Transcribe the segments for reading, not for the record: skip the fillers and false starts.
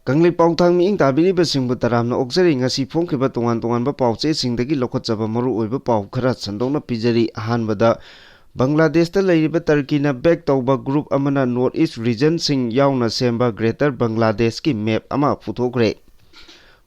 Kangli Pautang mi ing tabiriba singbu taramna oksari ngasi phongkiba tongan-tonganba pauche singdagi lokotjaba maru oiba pau khara sandongna pijari ahanbada Bangladesh ta leiriba Turkey na back tauba group amana North East region sing yauna semba Greater Bangladesh ki map ama puthokre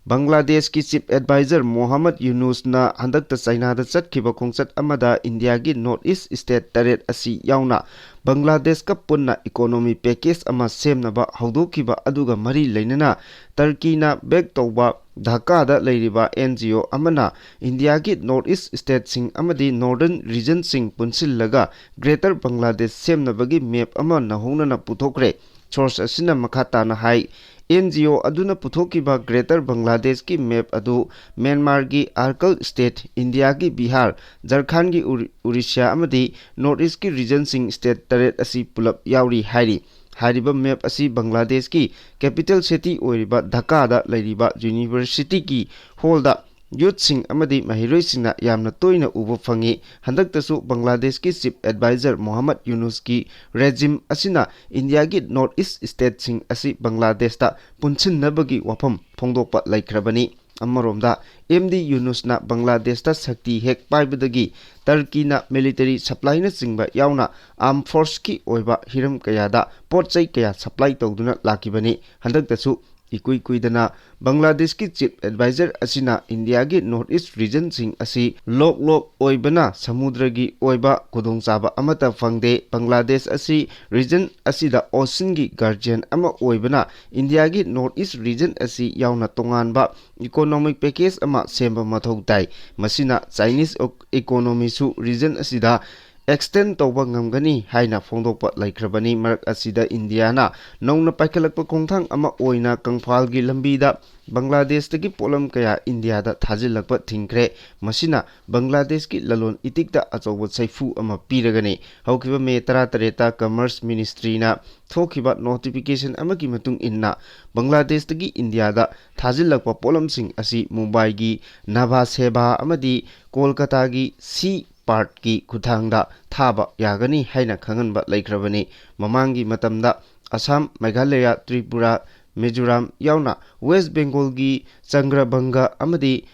Bangladesh ki Chief Advisor Mohammad Yunus na handak ta China da chatkiba khongchat amada India gi North East state taret asi yauna Bangladesh ka punna economy package ama semnaba haudokiba aduga mari leinana Turkey na back tauba Dhaka da leiriba NGO amana India gi North East state sing amadi Northern region sing punsillaga Greater Bangladesh semnabagi map ama nahongna na puthokre source asina makata na hai NGO aduna puthokiba Greater Bangladesh ki map adu Myanmar gi Arkal state India gi Bihar Jharkhand gi Orissa amadi North East ki region sing state taret asi pulap yauri hairi hariba map asi Bangladesh ki capital city oiriba Dhaka da leiriba university ki hall da youth sing amadi mahiroi singna yamna toina uba phangi handaktasu Bangladesh ki Chief Advisor Mohammad Yunus ki regime asina India gi North East state sing asi Bangladesh ta punchinabagi wafam phongdokpa laikhrabani amaromda MD Yunus na Bangladesh ta sakti hek paibadagi Turkey na military supply na singba yauna armed force ki oiba hiram kayada potchai kaya supply tawduna lakibani handaktasu Ikui kuidana Bangladesh ki Chief Advisor asina India gi North East region sing asi lok oibana samudra gi oiba kudongchaba amata phangde Bangladesh asi region asida ocean gi guardian ama oibana India gi North East region asi yauna tonganba economic package ama semba mathau tai masina Chinese economy su region asida extend tawba ngamgani haina phongdokpa laikhrabani marak asida India na nongna paikhalakpa khongthang ama oina kangphal gi lambida Bangladesh tagi polam kaya India da thajilakpa thingkre masina Bangladesh ki lalon itik da achoba saifu ama piragani haukiba me 13 commerce ministry na thokiba notification ama ki matung inna Bangladesh tagi India da thajilakpa polam sing asi Mumbai gi Nabha Sheba amadi Kolkata gi C part ki kuthangda thaba yagani haina khanganba laikhrabani mamangi matamda Assam Meghalaya Tripura Mizoram yauna West Bengal gi Changrabanga amadi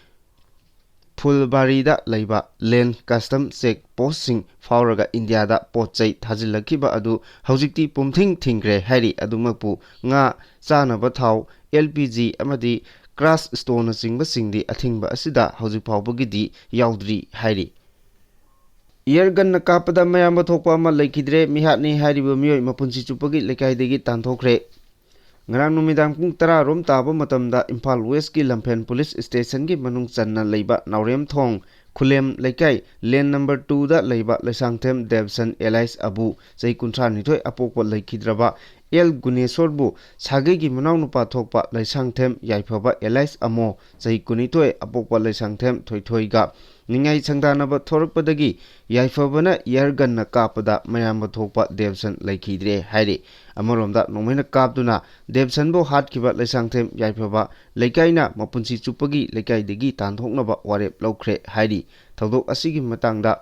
Phulbari da leiba land custom check post sing fauraga India da potchai thajilakiba adu haujikti pumthing thingre hairi adumakpu nga chanaba thau LPG amadi crash stone singba singdi athingba asida haujik phawbagidi yaudri hairi Yergan na kapada mayamba thokpa ama laikidre mihatni hariba miyoi mapunsi chupagi lekaidegi tanthokre ngarang numidang pung 10 rom taba matamda Imphal West ki Lampen Police Station gi manung channa leiba Naurem Thong Khulem Lekai lane number 2 da leiba Lesangthem Devson Elias Abu chai kunthra nithoi apokpa laikhidraba El Gunesorbu sage gi manaw nupa thokpa Lesangthem yaifaba Elias Amo chai kunithoi apokpa Lesangthem thoithoi ga ningai changdanaba thorakpadagi yaifabana yargan na kapada mayamba thokpa Devson laikhidre haire amaromda nomaina kapduna Devson bo hatkiba Lesangthem yaifaba leikaina mapunsi chupagi lekaidegi tanthoknaba warep laukre hairi thodok asigi matangda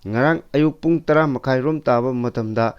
ngarang ayuk pung 10 makhai rom taba matamda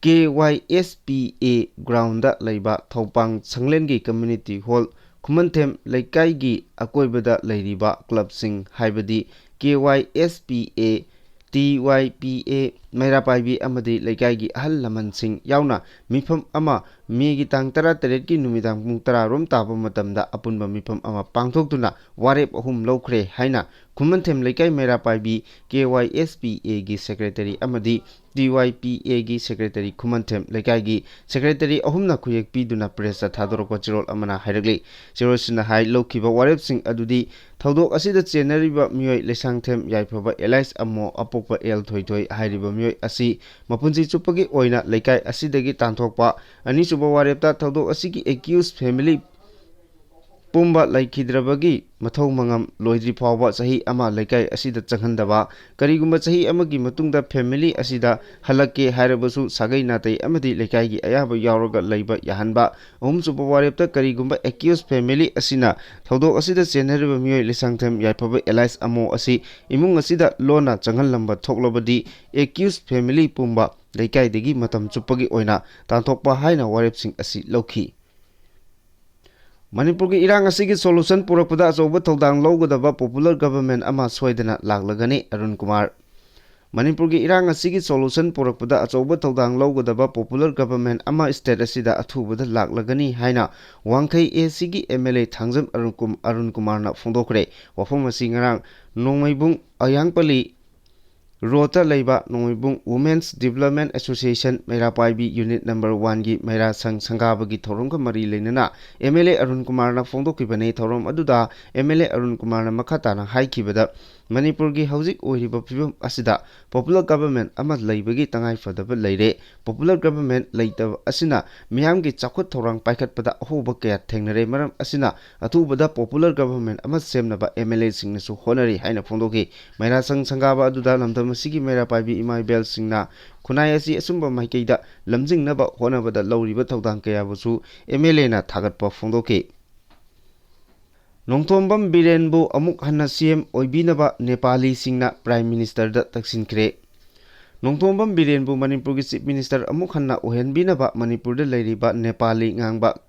KYSPA ground da leiba Thopang Sanglengi community hall Khumanthem Leikai gi akoibada leiriba club sing haibadi KYSPA TYPA Mairapaibi amadi Leikai gi ahal laman sing yauna mifam ama megi tang 13 ki numidang pung 10 rom taba matamda apunba mifam ama pangthokduna warep ahum laukhre haina Khumanthem Leikai Mairapaibi KYSPA gi secretary amadi TYPA gi secretary Khumanthem Leikai gi secretary ahumna khuyek piduna press thadorokwa chirol amana hairagli chirosina hai lokhiba warep sing adudi thodok asida chenariba miyoi Lesangthem yaifaba Elias Amo apokpa El thoithoi hairiba miyoi asi mapunji chupagi oina Leikai asidagi tanthokpa ani suba warepta thodok asigi accused family Pumba laikhidrabagi mathau mangam loidri phawba sahi ama Leikai asida changhandaba karigumba sahi amagi matungda family asida halake hairabasu sagai natai amadi Leikai gi ayaba yauraga leiba yahanba umsuba warepta karigumba accused family asina thodok asida chenhariba miyoi Lesangthem yaifaba Elias Amo asi imung asida lona changhallamba thoklobadi accused family pumba Leikai degi matam chupagi oina tanthokpa haina warepsing asi lokhi Manipur ki irang asigi solution purakpada asoba thodang lawgadaba popular government ama soidana laglagani Arun Kumar. Manipur ki irang asigi solution purakpada asoba thodang lawgadaba popular government ama state asida athubada laglagani haina wangkai ACG MLA Thangjam Arun Kumar na phongdokre wafam asi ngarang nongmaibung ayangpali Rota Laiba Nongibung Women's Development Association Mera Paibi Unit Number 1 gi Mera Sangabagi Thorom ka mari lenana MLA Arun Kumar na phongdokibane thorom aduda MLA Arun Kumar na makata na haikibada Manipur gi hauzik oiriba phibam asida popular government ama laibagi tangai fadaba leire popular government leitaba asina miyam gi chakhot thorang paikhatpada ahoba kaya thengnare maram asina athubada popular government ama semnaba MLA singna su honari haina phongdoki Mera Sangaba aduda lamdam sigi Mera Paibi Imai Bel singna khunai asi asumba maikeida lamjingnaba honabada lawriba thodang kaya busu MLA na thagatpa phongdoki Nongthombam Birenbu amuk hanna CM oibinaba Nepali singna Prime Minister da taksinkre Nongthombam Birenbu Manipur ki Chief Minister amuk hanna ohenbinaba Manipur da leiriba Nepali ngangba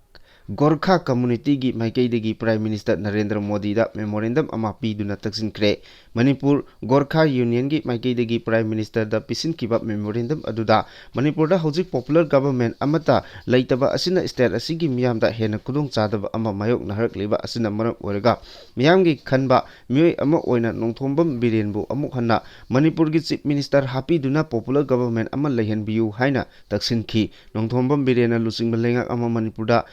Gorkha community gi maikeidagi Prime Minister Narendra Modi da memorandum ama piduna taksinkre Manipur Gorkha Union gi maikeidagi Prime Minister da pisinkiba memorandum aduda Manipur da hojik popular government amata leitaba asina state asigi miyam da hena kudung chadaba ama mayok naharak leba asina maram oraga miyam gi khanba mioi ama oina Nongthombam Birenbu amuk hanna Manipur gi Chief Minister hapiduna popular government ama lehenbiu haina taksinki Nongthombam Birena lusingba lenga ama Manipur da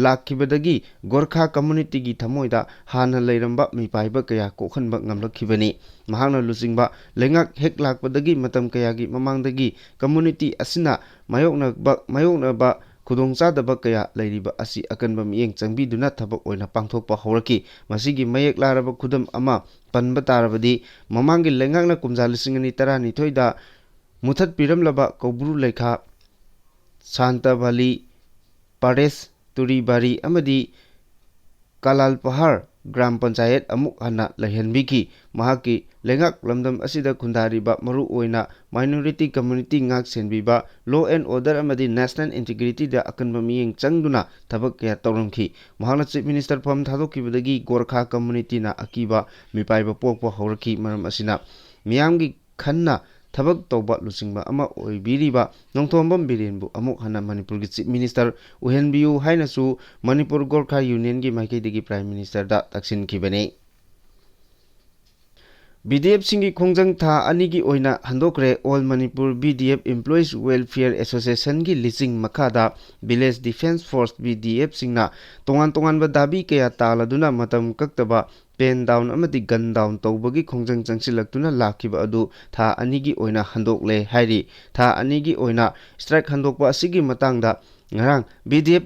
Lakibadagi Gorkha community gi thamoida hana leiramba mipaiba kaya kokhanba ngamlakhibani mahangna lusingba lengak hek lakpadagi matam kaya gi mamangdagi community asina mayokna khudongchadaba kaya leiriba asi akanba miyeng changbiduna thabak oina pangthokpa horaki masigi mayek laraba khudam ama panba tarabadi mamanggi lengakna kumja lisingani tarani thoida muthat piramlaba kobru lekha Santa Valley Pares Turibari amadi Kalal Pahar Gram Panchayat amuk hana lehenbiki mahaki lengak lamdam asida khundariba maru oina minority community ngak senbiba law and order amadi national integrity da akanba miyeng changduna thabak kaya tawramki mahana Chief Minister pham thadokibadagi Gorkha community na akiba mipaiba pokpa horaki maram asina miyamgi khanna Thabak Toba Lusingba ama oibiriba Nongthombam Birenbu amuk hana Manipur gi Chief Minister uhenbiu hainasu Manipur Gorkha Union gi maikeidagi Prime Minister da taksin kibane BDF singi khongjang tha anigi oina handokre All Manipur BDF Employees Welfare Association gi lising makada Village Defense Force BDF singna tongan ba dabi kaya taladuna matam kaktaba pen down amadi gun down tawbagi khongjang changsilaktuna lakhiba adu tha anigi oina handokle hairi tha anigi oina strike handokpa asigi matangda ngarang BDF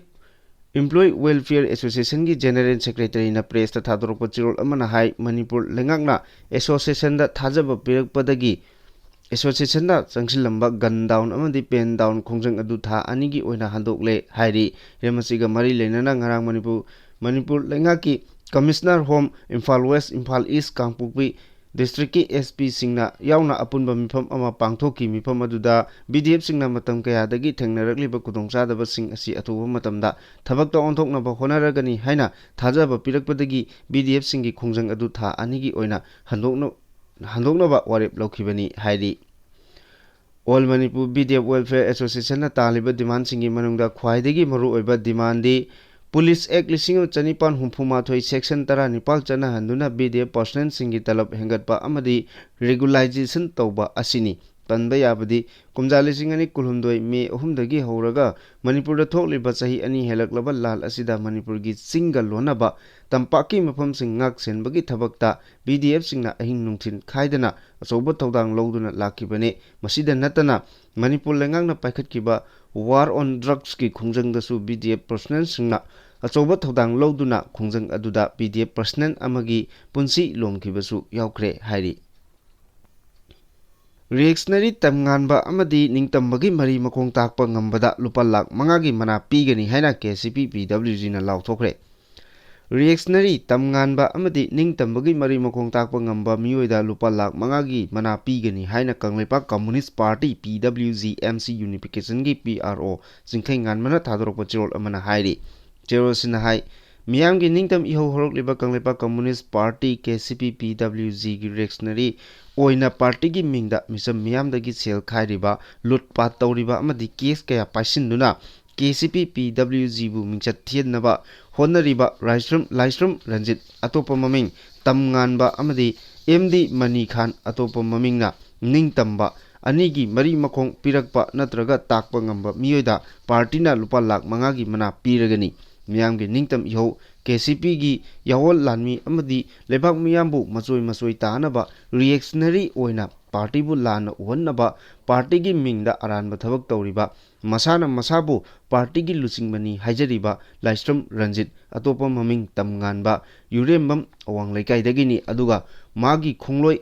Employee Welfare Association gi General Secretary na press ta thadorokpa chirol amana hai Manipur lengakna association da thajaba pirakpadagi association da changsilamba gun down amadi pen down khongjang adu tha anigi oina handokle hairi remasiga mari lenana ngarang Manipur lengaki Commissioner Home Imphal West Imphal East Kangpukpi District ki SP singna yauna apunba mifam ama pangthoki mifam aduda BDF singna matam kaya dagi thengnarakliba kudongchadaba sing asi athuba matamda thabakta onthoknaba honaragani haina thajaba pirakpadagi BDF singi khongjang adu tha anigi oina handoknaba warep lokhibani hairi All Manipur BDF Welfare Association na taliba demand singi manungda khwaidagi maru oiba demand di Police Act lising chanipan humphuma section tara nipal chana handuna BDF personnel singi talab hengatpa amadi regularization tawba asini panba yabadi kumja lising ani kulhumdoi me ohumdagi horaga Manipur da thokliba chahi ani helaklaba lal asida Manipur gi single lonaba tampaki mafam sing ngak senbagi thabakta BDF singna ahing nungthin khaidana asoba tawdang loduna lakibane masida natana Manipur lengangna paikhatkiba war on drugs ki khongjang dasu BDF personnel singna achoba thodang loduna khongjang aduda BDF personnel amagi punsi lomkibasu yaukre hairi reactionary tamnganba amadi ningtambagi mari makong takpa ngambada lupa lak mangagi mana pigani haina KCP PWG na lauthokre reactionary tamnganba amadi ningtambagi mari makong takpa ngamba miyoida lupa lak mangagi mana pigani haina Kangleipa Communist Party PWG MC Unification gi PRO singthai nganmana thadorokpa chirol amana hairi Chero sinahai ꯃꯤꯌꯥꯝꯒꯤ ꯅꯤꯡꯇꯝ ꯏꯍꯧ ꯍꯧꯔꯛꯂꯤꯕ Kangleipak ꯀꯝꯃꯨꯅꯤꯁꯠ party KCP PWG ꯒꯤ ꯔꯤꯑꯦꯛꯁꯅꯔꯤ ꯑꯣꯏꯅ ꯄꯥꯔꯇꯤꯒꯤ ꯃꯤꯡꯗ ꯃꯤꯆꯝ ꯃꯤꯌꯥꯝꯗꯒꯤ ꯁꯦꯜ ꯈꯥꯏꯔꯤꯕ ꯂꯨꯠꯄꯥꯠ ꯇꯧꯔꯤꯕ ꯑꯃꯗꯤ ꯀꯦꯁ ꯀꯌꯥ ꯄꯥꯏꯁꯤꯟꯗꯨꯅ KCP PWG ꯕꯨ ꯃꯤꯡꯆꯠ ꯊꯤꯍꯟꯅꯕ ꯍꯣꯠꯅꯔꯤꯕ ꯂꯥꯏꯁ꯭ꯔꯝ ꯔꯟꯖꯤꯠ ꯑꯇꯣꯞꯄ ꯃꯃꯤꯡ ꯇꯝꯉꯥꯟꯕ ꯑꯃꯗꯤ MD ꯃꯅꯤ ꯈꯥꯟ ꯑꯇꯣꯞꯄ ꯃꯃꯤꯡꯅ ꯅꯤꯡꯇꯝꯕ ꯑꯅꯤꯒꯤ ꯃꯔꯤ ꯃꯈꯣꯡ ꯄꯤꯔꯛꯄ ꯅꯠꯇ꯭ꯔꯒ ꯇꯥꯛꯄ ꯉꯝꯕ ꯃꯤꯑꯣꯏꯗ ꯄꯥꯔꯇꯤꯅ ꯂꯨꯄꯥ ꯂꯥꯈ 5ꯒꯤ ꯃꯅꯥ ꯄꯤꯔꯒꯅꯤ ꯃꯤꯌꯥꯝꯒꯤ ꯅꯤꯡꯇꯝ ꯏꯍꯧ KCP ꯒꯤ ꯌꯥꯋꯣꯜ ꯂꯥꯟꯃꯤ ꯑꯃꯗꯤ ꯂꯩꯕꯥꯛ ꯃꯤꯌꯥꯝꯕꯨ ꯃꯆꯣꯏ ꯇꯥꯅꯕ ꯔꯤꯑꯦꯛꯁꯅꯔꯤ ꯑꯣꯏꯅ ꯄꯥꯔꯇꯤꯕꯨ ꯂꯥꯟꯅ ꯎꯍꯟꯅꯕ ꯄꯥꯔꯇꯤꯒꯤ ꯃꯤꯡꯗ ꯑꯔꯥꯟꯕ ꯊꯕꯛ ꯇꯧꯔꯤꯕ ꯃꯁꯥꯅ ꯃꯁꯥꯕꯨ ꯄꯥꯔꯇꯤꯒꯤ ꯂꯨꯆꯤꯡꯕꯅꯤ ꯍꯥꯏꯖꯔꯤꯕ ꯂꯥꯏꯁ꯭ꯔꯝ ꯔꯟꯖꯤꯠ ꯑꯇꯣꯞꯄ ꯃꯃꯤꯡ ꯇꯝꯉꯥꯟꯕ ꯌꯨꯔꯦꯝꯕꯝ ꯑꯋꯥꯡ ꯂꯩꯀꯥꯏꯗꯒꯤꯅꯤ ꯑꯗꯨꯒ ꯃꯥꯒꯤ ꯈꯣꯡꯂꯣꯏ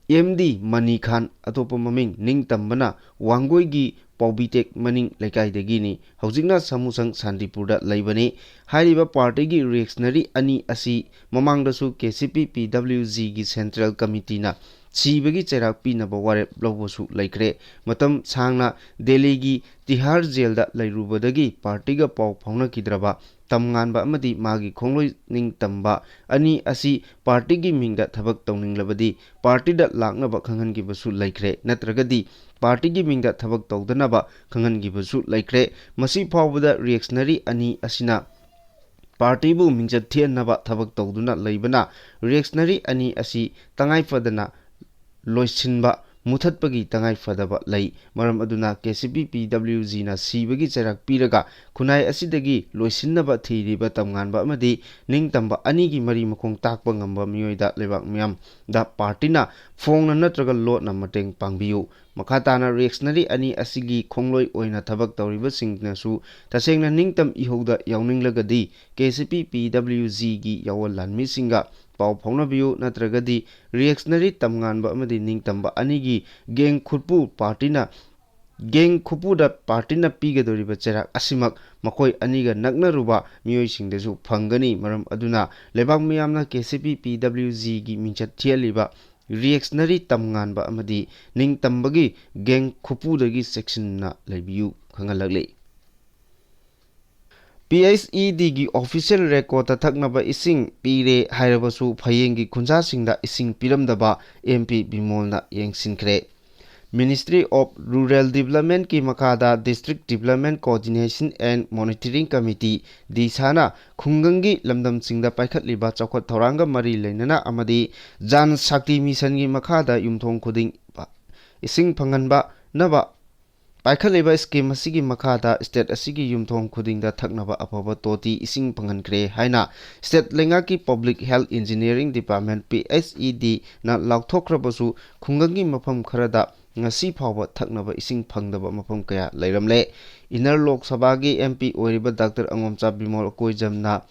MD ꯃꯅꯤ ꯈꯥꯟ ꯑꯇꯣꯞꯄ ꯃꯃꯤꯡ ꯅꯤꯡꯇꯝꯕꯅ ꯋꯥꯡꯒꯣꯏꯒꯤ ꯄꯥꯎꯕꯤꯇꯦꯛ ꯃꯅꯤꯡ ꯂꯩꯀꯥꯏꯗꯒꯤꯅꯤ ꯍꯧꯖꯤꯛꯅ ꯁꯃꯨꯁꯪ ꯁꯥꯟꯇꯤꯄꯨꯔꯗ ꯂꯩꯕꯅꯤ ꯍꯥꯏꯔꯤꯕ ꯄꯥꯔꯇꯤꯒꯤ ꯔꯤꯑꯦꯛꯁꯅꯔꯤ ꯑꯅꯤ ꯑꯁꯤ ꯃꯃꯥꯡꯗꯁꯨ KCP PWG ꯒꯤ ꯁꯦꯟꯇ꯭ꯔꯦꯜ ꯀꯃꯤꯇꯤꯅ ꯁꯤꯕꯒꯤ ꯆꯩꯔꯥꯛ ꯄꯤꯅꯕ ꯋꯥꯔꯦꯞ ꯂꯧꯕꯁꯨ ꯂꯩꯈ꯭ꯔꯦ ꯃꯇꯝ ꯁꯥꯡꯅ ꯗꯦꯜꯂꯤꯒꯤ ꯇꯤꯍꯥꯔ ꯖꯦꯜꯗ ꯂꯩꯔꯨꯕꯗꯒꯤ ꯄꯥꯔꯇꯤꯒ ꯄꯥꯎ ꯐꯥꯎꯅꯈꯤꯗ꯭ꯔꯕ ꯇꯝꯉꯥꯟꯕ ꯑꯃꯗꯤ ꯃꯥꯒꯤ ꯈꯣꯡꯂꯣꯏ ꯅꯤꯡꯇꯝꯕ ꯑꯅꯤ ꯑꯁꯤ ꯄꯥꯔꯇꯤꯒꯤ ꯃꯤꯡꯗ ꯊꯕꯛ ꯇꯧꯅꯤꯡꯂꯕꯗꯤ ꯄꯥꯔꯇꯤꯗ ꯂꯥꯛꯅꯕ ꯈꯪꯍꯟꯈꯤꯕꯁꯨ ꯂꯩꯈ꯭ꯔꯦ ꯅꯠꯇ꯭ꯔꯒꯗꯤ ꯄꯥꯔꯇꯤꯒꯤ ꯃꯤꯡꯗ ꯊꯕꯛ ꯇꯧꯗꯅꯕ ꯈꯪꯍꯟꯈꯤꯕꯁꯨ ꯂꯩꯈ꯭ꯔꯦ ꯃꯁꯤ ꯐꯥꯎꯕꯗ ꯔꯤꯑꯦꯛꯁꯅꯔꯤ ꯑꯅꯤ ꯑꯁꯤꯅ ꯄꯥꯔꯇꯤꯕꯨ ꯃꯤꯡꯆꯠ ꯊꯤꯍꯟꯅꯕ ꯊꯕꯛ ꯇꯧꯗꯨꯅ ꯂꯩꯕꯅ ꯔꯤꯑꯦꯛꯁꯅꯔꯤ ꯑꯅꯤ ꯑꯁꯤ ꯇꯉꯥꯏꯐꯗꯅ ꯂꯣꯏꯁꯤꯟꯕ ꯃꯨꯊꯠꯄꯒꯤ ꯇꯉꯥꯏꯐꯗꯕ ꯂꯩ ꯃꯔꯝ ꯑꯗꯨꯅ KCP PWG ꯅ ꯁꯤꯕꯒꯤ ꯆꯩꯔꯥꯛ ꯄꯤꯔꯒ ꯈꯨꯟꯅꯥꯏ ꯑꯁꯤꯗꯒꯤ ꯂꯣꯏꯁꯤꯟꯅꯕ ꯊꯤꯔꯤꯕ ꯇꯝꯉꯥꯟꯕ ꯑꯃꯗꯤ ꯅꯤꯡꯇꯝꯕ ꯑꯅꯤꯒꯤ ꯃꯔꯤ ꯃꯈꯣꯡ ꯇꯥꯛꯄ ꯉꯝꯕ ꯃꯤꯑꯣꯏꯗ ꯂꯩꯕꯥꯛ ꯃꯤꯌꯥꯝꯗ ꯄꯥꯔꯇꯤꯅ ꯐꯣꯡꯅ ꯅꯠꯇ꯭ꯔꯒ ꯂꯣꯠꯅ ꯃꯇꯦꯡ ꯄꯥꯡꯕꯤꯌꯨ ꯃꯈꯥ ꯇꯥꯅ ꯔꯤꯑꯦꯛꯁꯅꯔꯤ ꯑꯅꯤ ꯑꯁꯤꯒꯤ ꯈꯣꯡꯂꯣꯏ ꯑꯣꯏꯅ ꯊꯕꯛ ꯇꯧꯔꯤꯕꯁꯤꯡꯅꯁꯨ ꯇꯁꯦꯡꯅ ꯅꯤꯡꯇꯝ ꯏꯍꯧꯗ ꯌꯥꯎꯅꯤꯡꯂꯒꯗꯤ KCP PWG ꯒꯤ ꯌꯥꯋꯣꯜ ꯂꯥꯟꯃꯤꯁꯤꯡꯒ ꯄꯥꯎ ꯐꯥꯎꯅꯕꯤꯌꯨ ꯅꯠꯇ꯭ꯔꯒꯗꯤ ꯔꯤꯑꯦꯛꯁꯅꯔꯤ ꯇꯝꯉꯥꯟꯕ ꯑꯃꯗꯤ ꯅꯤꯡꯇꯝꯕ ꯑꯅꯤꯒꯤ ꯒꯦꯡ ꯈꯨꯠꯄꯨꯗ ꯄꯥꯔꯇꯤꯅ ꯄꯤꯒꯗꯧꯔꯤꯕ ꯆꯩꯔꯥꯛ ꯑꯁꯤꯃꯛ ꯃꯈꯣꯏ ꯑꯅꯤꯒ ꯅꯛꯅꯔꯨꯕ ꯃꯤꯑꯣꯏꯁꯤꯡꯗꯁꯨ ꯐꯪꯒꯅꯤ ꯃꯔꯝ ꯑꯗꯨꯅ ꯂꯩꯕꯥꯛ ꯃꯤꯌꯥꯝꯅ KCP PWG ꯒꯤ ꯃꯤꯡꯆꯠ ꯊꯤꯍꯜꯂꯤꯕ ꯔꯤꯑꯦꯛꯁꯅꯔꯤ ꯇꯝꯉꯥꯟꯕ ꯑꯃꯗꯤ ꯅꯤꯡꯇꯝꯕꯒꯤ ꯒꯦꯡ ꯈꯨꯠꯄꯨꯗꯒꯤ ꯆꯦꯛꯁꯤꯟꯅ ꯂꯩꯕꯤꯌꯨ ꯈꯪꯍꯜꯂꯛꯂꯤ PHED ꯒꯤ ꯑꯣꯐꯤꯁꯤꯌꯦꯜ ꯔꯦꯀꯣꯔꯗꯇ ꯊꯛꯅꯕ ꯏꯁꯤꯡ ꯄꯤꯔꯦ ꯍꯥꯏꯔꯕꯁꯨ ꯐꯌꯦꯡꯒꯤ ꯈꯨꯟꯖꯥꯁꯤꯡꯗ ꯏꯁꯤꯡ ꯄꯤꯔꯝꯗꯕ MP ꯕꯤꯃꯣꯜꯅ ꯌꯦꯡꯁꯤꯟꯈ꯭ꯔꯦ ꯃꯤꯅꯤꯁꯇ꯭ꯔꯤ ꯑꯣꯐ ꯔꯨꯔꯦꯜ ꯗꯤꯚꯦꯂꯞꯃꯦꯟꯠꯀꯤ ꯃꯈꯥꯗ district development coordination and monitoring committee DISAꯅ ꯈꯨꯡꯒꯪꯒꯤ ꯂꯝꯗꯝꯁꯤꯡꯗ ꯄꯥꯏꯈꯠꯂꯤꯕ ꯆꯥꯎꯈꯠ ꯊꯧꯔꯥꯡꯒ ꯃꯔꯤ ꯂꯩꯅꯅ ꯑꯃꯗꯤ ꯖꯥꯟ ꯁꯛꯇꯤ ꯃꯤꯁꯟꯒꯤ ꯃꯈꯥꯗ ꯌꯨꯝꯊꯣꯡ ꯈꯨꯗꯤꯡ ꯏꯁꯤꯡ ꯐꯪꯍꯟꯅꯕ ꯄꯥꯏꯈꯠꯂꯤꯕ ꯁ꯭ꯀꯤꯝ ꯑꯁꯤꯒꯤ ꯃꯈꯥꯗ ꯁ꯭ꯇꯦꯠ ꯑꯁꯤꯒꯤ ꯌꯨꯝꯊꯣꯡ ꯈꯨꯗꯤꯡꯗ ꯊꯛꯅꯕ ꯑꯐꯕ ꯇꯣꯇꯤ ꯏꯁꯤꯡ ꯐꯪꯍꯟꯈ꯭ꯔꯦ ꯍꯥꯏꯅ ꯁ꯭ꯇꯦꯠ ꯂꯩꯉꯥꯛꯀꯤ public health engineering department PHED ꯅ ꯂꯥꯎꯊꯣꯛꯈ꯭ꯔꯕꯁꯨ ꯈꯨꯡꯒꯪꯒꯤ ꯃꯐꯝ ꯈꯔꯗ ꯉꯁꯤ ꯐꯥꯎꯕ ꯊꯛꯅꯕ ꯏꯁꯤꯡ ꯐꯪꯗꯕ ꯃꯐꯝ ꯀꯌꯥ ꯂꯩꯔꯝꯂꯦ ꯏꯟꯅꯔ ꯂꯣꯛ ꯁꯚꯥꯒꯤ MP ꯑꯣꯏꯔꯤꯕ ꯗꯥꯛꯇꯔ ꯑꯉꯣꯝꯆꯥ ꯕꯤꯃꯣꯜ ꯑꯀꯣꯏꯖꯝꯅ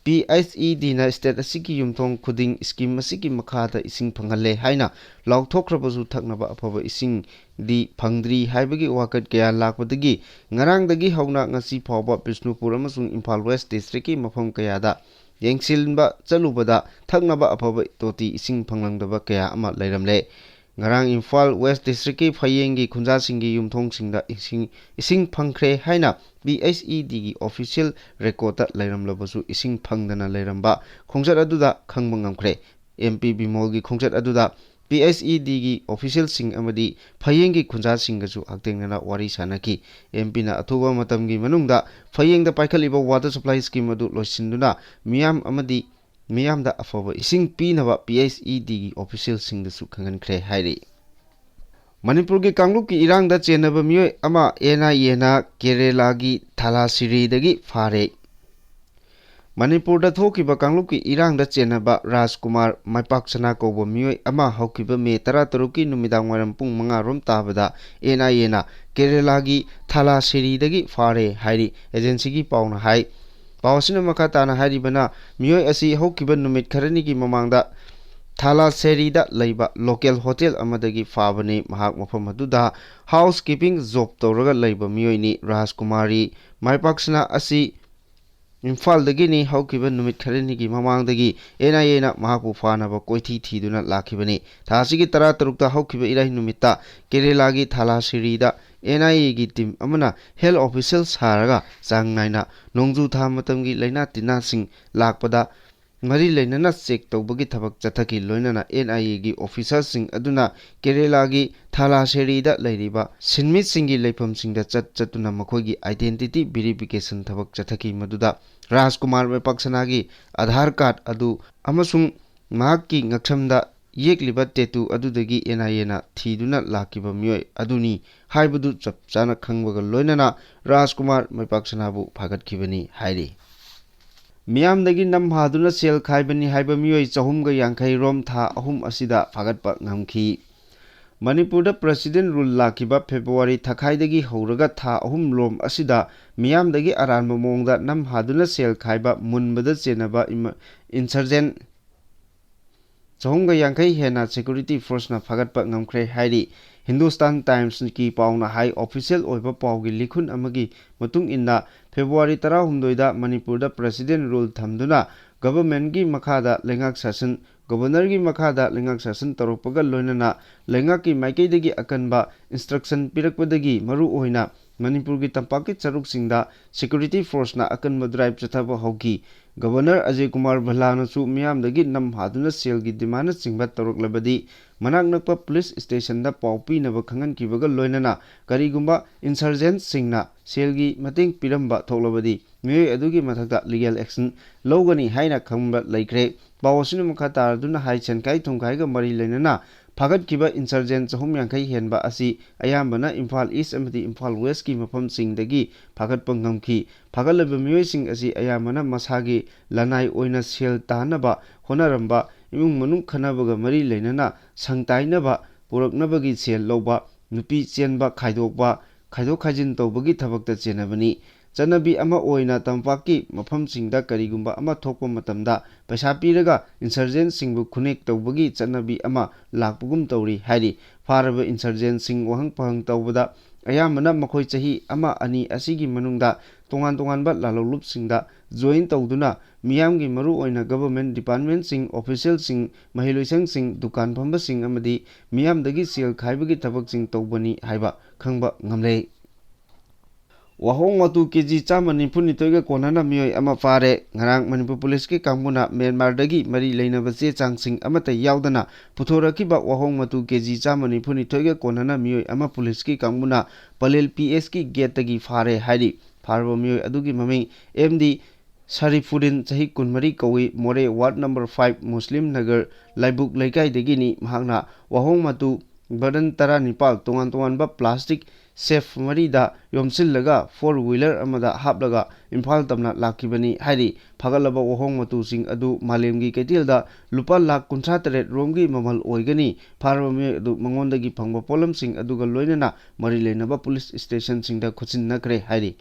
PHED ꯅ ꯁ꯭ꯇꯦꯠ ꯑꯁꯤꯒꯤ ꯌꯨꯝꯊꯣꯡ ꯈꯨꯗꯤꯡ ꯁ꯭ꯀꯤꯝ ꯑꯁꯤꯒꯤ ꯃꯈꯥꯗ ꯏꯁꯤꯡ ꯐꯪꯍꯜꯂꯦ ꯍꯥꯏꯅ ꯂꯥꯎꯊꯣꯛꯈ꯭ꯔꯕꯁꯨ ꯊꯛꯅꯕ ꯑꯐꯕ ꯏꯁꯤꯡꯗꯤ ꯐꯪꯗ꯭ꯔꯤ ꯍꯥꯏꯕꯒꯤ ꯋꯥꯀꯠ ꯀꯌꯥ ꯂꯥꯛꯄꯗꯒꯤ ꯉꯔꯥꯡꯗꯒꯤ ꯍꯧꯅ ꯉꯁꯤ ꯐꯥꯎꯕ ꯕꯤꯁꯅꯨꯄꯨꯔ ꯑꯃꯁꯨꯡ ꯏꯝꯐꯥꯜ ꯋꯦꯁꯠ ꯗꯤꯁꯇ꯭ꯔꯤꯛꯀꯤ ꯃꯐꯝ ꯀꯌꯥꯗ ꯌꯦꯡꯁꯤꯟꯕ ꯆꯠꯂꯨꯕꯗ ꯊꯛꯅꯕ ꯑꯐꯕ ꯇꯣꯇꯤ ꯏꯁꯤꯡ ꯐꯪꯂꯝꯗꯕ ꯀꯌꯥ ꯑꯃ ꯂꯩꯔꯝꯂꯦ ꯉꯔꯥꯡ ꯏꯝꯐꯥꯜ ꯋꯦꯁꯠ ꯗꯤꯁꯇ꯭ꯔꯤꯛꯀꯤ ꯐꯌꯦꯡꯒꯤ ꯈꯨꯟꯖꯥꯁꯤꯡꯒꯤ ꯌꯨꯝꯊꯣꯡꯁꯤꯡꯗ ꯏꯁꯤꯡ ꯐꯪꯈ꯭ꯔꯦ ꯍꯥꯏꯅ PHED ꯒꯤ ꯑꯣꯐꯤꯁꯤꯌꯦꯜ ꯔꯦꯀꯣꯔꯗꯇ ꯂꯩꯔꯝꯂꯕꯁꯨ ꯏꯁꯤꯡ ꯐꯪꯗꯅ ꯂꯩꯔꯝꯕ ꯈꯣꯡꯆꯠ ꯑꯗꯨꯗ ꯈꯪꯕ ꯉꯝꯈ꯭ꯔꯦ MP ꯕꯤꯃꯣꯜꯒꯤ ꯈꯣꯡꯆꯠ ꯑꯗꯨꯗ PHED ꯒꯤ ꯑꯣꯐꯤꯁꯤꯌꯦꯜꯁꯤꯡ ꯑꯃꯗꯤ ꯐꯌꯦꯡꯒꯤ ꯈꯨꯟꯖꯥꯁꯤꯡꯒꯁꯨ ꯍꯛꯊꯦꯡꯅꯅ ꯋꯥꯔꯤ ꯁꯥꯅꯈꯤ MPꯅ ꯑꯊꯨꯕ ꯃꯇꯝꯒꯤ ꯃꯅꯨꯡꯗ ꯐꯌꯦꯡꯗ ꯄꯥꯏꯈꯠꯂꯤꯕ ꯋꯥꯇꯔ ꯁꯄ꯭ꯂꯥꯏ ꯁ꯭ꯀꯤꯝ ꯑꯗꯨ ꯂꯣꯏꯁꯤꯟꯗꯨꯅ ꯃꯤꯌꯥꯝꯗ ꯑꯐꯕ ꯏꯁꯤꯡ ꯄꯤꯅꯕ PHED ꯒꯤ ꯑꯣꯐꯤꯁꯤꯌꯦꯜꯁꯤꯡꯗꯁꯨ ꯈꯪꯍꯟꯈ꯭ꯔꯦ ꯍꯥꯏꯔꯤ ꯃꯅꯤꯄꯨꯔꯒꯤ ꯀꯥꯡꯂꯨꯞꯀꯤ ꯏꯔꯥꯡꯗ ꯆꯦꯟꯅꯕ ꯃꯤꯑꯣꯏ ꯑꯃ NIAꯅ ꯀꯦꯔꯦꯂꯥꯒꯤ ꯊꯥꯂꯥꯁꯤꯔꯤꯗꯒꯤ ꯐꯥꯔꯦ ꯃꯅꯤꯄꯨꯔꯗ ꯊꯣꯛꯈꯤꯕ ꯀꯥꯡꯂꯨꯞꯀꯤ ꯏꯔꯥꯡꯗ ꯆꯦꯟꯅꯕ ꯔꯥꯖꯀꯨꯃꯥꯔ ꯃꯥꯏꯄꯥꯛꯁꯅꯥ ꯀꯧꯕ ꯃꯤꯑꯣꯏ ꯑꯃ ꯍꯧꯈꯤꯕ ꯃꯦ 13ꯀꯤ ꯅꯨꯃꯤꯗꯥꯡꯋꯥꯏꯔꯝ ꯄꯨꯡ 5 ꯇꯥꯕꯗ NIAꯅ ꯀꯦꯔꯦꯂꯥꯒꯤ ꯊꯥꯂꯥꯁꯤꯔꯤꯗꯒꯤ ꯐꯥꯔꯦ ꯍꯥꯏꯔꯤ ꯑꯦꯖꯦꯟꯁꯤꯒꯤ ꯄꯥꯎꯅ ꯍꯥꯏ ꯄꯥꯎ ꯑꯁꯤꯅ ꯃꯈꯥ ꯇꯥꯅ ꯍꯥꯏꯔꯤꯕꯅ ꯃꯤꯑꯣꯏ ꯑꯁꯤ ꯍꯧꯈꯤꯕ ꯅꯨꯃꯤꯠ ꯈꯔꯅꯤꯒꯤ ꯃꯃꯥꯡꯗ ꯊꯥꯂꯥꯁꯦꯔꯤꯗ ꯂꯩꯕ ꯂꯣꯀꯦꯜ ꯍꯣꯇꯦꯜ ꯑꯃꯗꯒꯤ ꯐꯥꯕꯅꯤ ꯃꯍꯥꯛ ꯃꯐꯝ ꯑꯗꯨꯗ ꯍꯥꯎꯁ ꯀꯤꯄꯤꯡ ꯖꯣꯕ ꯇꯧꯔꯒ ꯂꯩꯕ ꯃꯤꯑꯣꯏꯅꯤ ꯔꯥꯖꯀꯨꯃꯥꯔꯤ ꯃꯥꯏꯄꯥꯛꯁꯅꯥ ꯑꯁꯤ ꯏꯝꯐꯥꯜꯗꯒꯤꯅꯤ ꯍꯧꯈꯤꯕ ꯅꯨꯃꯤꯠ ꯈꯔꯅꯤꯒꯤ ꯃꯃꯥꯡꯗꯒꯤ NIAꯅ ꯃꯍꯥꯛꯄꯨ ꯐꯥꯅꯕ ꯀꯣꯏꯊꯤ ꯊꯤꯗꯨꯅ ꯂꯥꯛꯈꯤꯕꯅꯤ ꯊꯥ ꯑꯁꯤꯒꯤ 13ꯇ ꯍꯧꯈꯤꯕ ꯏꯔꯥꯏ ꯅꯨꯃꯤꯠꯇ ꯀꯦꯔꯦꯂꯥꯒꯤ ꯊꯥꯂꯥꯁꯤꯔꯤꯗ NIA gi team amana health official saraga sang naina nongju tha matamgi laina tina sing lakpada mari lainana check tawbagi thabak chathaki loinana NIA gi officer sing aduna Kerala gi Thalassery da lairiba sinmit singi leifam singda chatuna makhogi identity verification thabak chathaki maduda Rajkumar Mepaksana gi Aadhaar card adu amasung mahakki ngakhamda yekliba tetu adudagi NIA na thiduna lakiba myoi aduni haibadu chapchana khangbaga loinana Rajkumar Mepaksana bu phagatkhibani hairi Miyamdagi namhaduna sel khaibani haiba myoi chahumga yankhai rom tha ahum asida phagatpa ngamkhi Manipurda President rule lakiba February thakhaidagi horaga tha ahum lom asida miyamdagi aranba mongda namhaduna sel khaiba munbada chenaba insurgent chahumga yankhai hena security force na phagatpa ngamkhre hairi Hindustan Times ki pauna hai official oiba paugi likhun amagi matung inna February 16 da Manipurda President rule thamduna government gi makhada lengak session Governor gi makhada lengak session taropaga loinana lengak ki maikeidagi akanba instruction pirakpadagi maru oina Manipur gi tampaki charuk singda security force na akanba drive chathaba hoki Governor Ajay Kumar Bhalana su miyamdagi nam haduna sel gi dimana singba taroklabadi manak nakpa police station da paupi naba khangan kibaga loinana karigumba insurgent singna sel gi mating piramba thoklabadi miyoi adugi mathakta legal action logani haina khamba laikre Bawasinu Makata Duna Hai Chenkai Tungkai Mari Lenana Pagat Kiba Insurgent Hum Yankai Henba Asi Ayambana Imphal East Amati Imphal West Ki Mapam Sing Dagi Pagat Pangamki Pagalaba Muising Asi Ayamana Masagi Lanai Oina Sel Tanaba Honaramba Imung Manung Kanabaga Mari Lenana Sangtainaba Puraknabagi Sel Loba Nupi Chenba Kaidokba Kaidok Kajin Tobagi Tabakta Chenabani Chanabi ama oina tampaki mafam singda karigumba ama thokpa matamda paisa piraga insurgent singbu khunek tawbagi chanabi ama lakpugum tawri hairi faraba insurgent sing wahang pahang tawbada ayamana makhoi chahi ama ani asigi manungda tongan ba lalolup singda join tawduna miyamgi maru oina government department sing official sing mahiloisang sing dukan phamba sing amadi miyamdagi sel khaibagi thabak sing tawbani haiba khangba ngamle Wahong watu keji chamani puni toiga konana miyoi ama fare ngarang Manipur police ki kangmuna Myanmar dagi mari leinaba che changsing amata yaudana puthoraki-ba wahong watu keji chamani puni toiga konana miyoi ama police ki kangmuna Palel PS ki gate dagi fare hairi farba miyoi adugi maming MD Sharifuddin chahi kunmari kawi more ward number 5 Muslim Nagar Laibuk Laikai dagi ni mahakna wahong watu badan tara nipal tongan ba plastic Safe Marida Yomsillaga 4-wheeler amada haplaga Imphal tamna lakibani hairi phagalaba wahong matu sing adu malemgi ketilda lupa lakh 53 romgi mamal oigani pharwami adu mangondagi phangba polam sing aduga loinana mari leinaba police station singda khuchin nakre hairi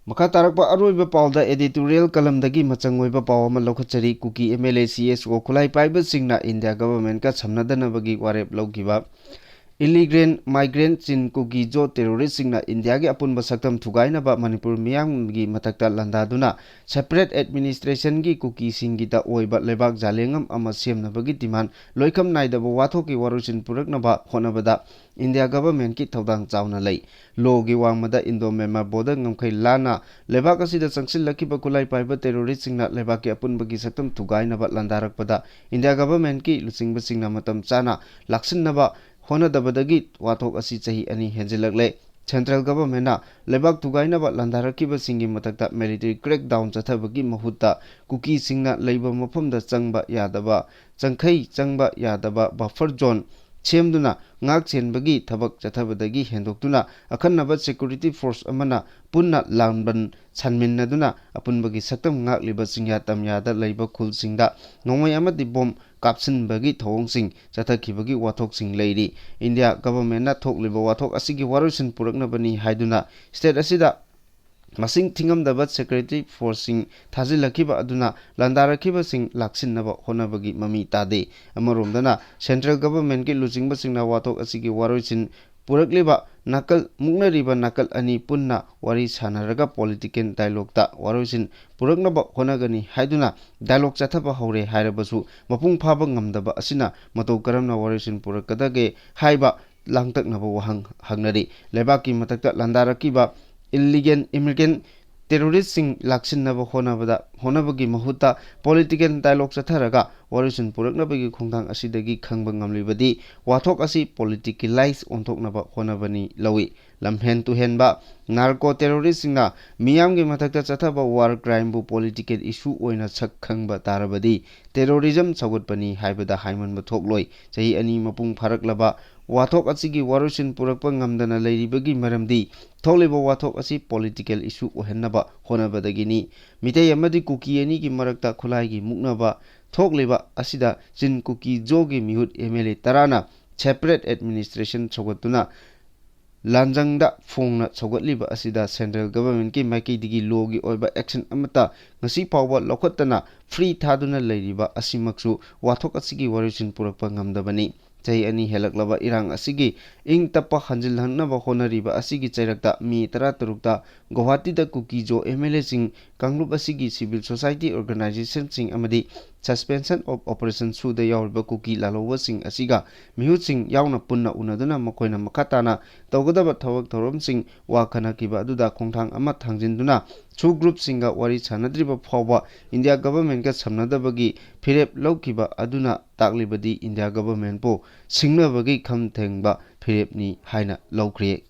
Makha tarakpa aroiba pawda editorial kalamdagi machangoiba pawama lokhachari kuki MLA CSO khulai paiba singna India government ka samnadanabagi warep lawgiba Illegal migrant chin kuki jo terrorist singna India gi apunba saktam thugaina ba Manipur miyang gi matakta landaduna separate administration gi kuki singi da oiba lebak jalengam ama semna bagi demand loikam naida ba wathoki warusin purakna ba khonabada India government ki thodang chauna lei law gi wangmada Indo Myanmar border ngamkhai lana lebak asida changsil lakiba kulai paiba terrorist singna lebak ki apunba gi saktam thugaina ba landarakpada India government ki lusingba singna matam chana laksinna ba Hona dabadagi wathok asi chahi ani henjilakle Central government na lebak tugaina ba landaraki ba singi matakta military crackdown chathabagi mahutta kuki singna leiba mafamda changba yadaba changkhai changba yadaba buffer zone chemduna ngak chenbagi thabak chathabadagi hendoktuna akhannaba security force amana punna lanban chanminnaduna apunbagi saktam ngak liba singya tamyada leiba khul singda nongmai amadi bom kapsin bagi thong sing chathaki bagi wathok sing leiri India government na thokliba wathok asigi warusin purakna bani haiduna state asida masing thingamdaba security forcing thajilakiba aduna landarakiba sing laksinnaba honabagi mami tade amaromdana central government ki luchingba singna wathok asigi warusin purakliba nakal mugnariba nakal ani punna wari sanaraga political dialogue ta waroisin puraknaba honagani haiduna dialogue chathaba hore hairabasu mapung phaba ngamdaba asina mato karamna warisin purakadage haiba langtaknaba wahang hangnari lebaki matakta landarakiba illegal immigrant terrorist sing laksinnaba honabagi mahuta political dialogue chatharaga warisin puraknabagi khongthang asidagi khangba ngamlibadi wathok asi politicalize onthoknaba honabani lawi lamhen tu henba narco terrorist singna miyamgi mathakta chathaba war crime bu political issue oina sak khangba tarabadi terrorism chawatpani haibada haimanba thokloi chahi ani mapung pharaklaba wathok asigi warisin purakpa ngamdana leiribagi maramdi thokleba wathok asi political issue ohennaba honabadagini mitei amadi kuki ani gi marakta khulai gi muknaba thokleba asida jin kuki jogi mihut MLA tarana separate administration chogatuna lanjangda phongna chogatliba asida central government ki maiki digi logi oiba action amata ngasi pawba lokhatana free thaduna leiriba asimaksu wathok asigi warisin purakpa ngamdabani chahi ani helaklaba irang asigi ing tappa hanjilhangnaba honariba asigi chairakta mi 13 ta Guwahati da Kukijo MLA sing Kanglup asigi civil society organization sing amadi suspension of operation su da yawriba kuki lalowa sing asiga mihut sing yawna punna unaduna makoina makatana tawgadaba thawak thorom sing wakhana kiba aduda khongthang ama thangjinduna chu group singa wari chanadriba phawba India government ka samnadabagi phirep lawkiba aduna taklibadi India government po singnabagi kham thengba phirep ni haina lawkre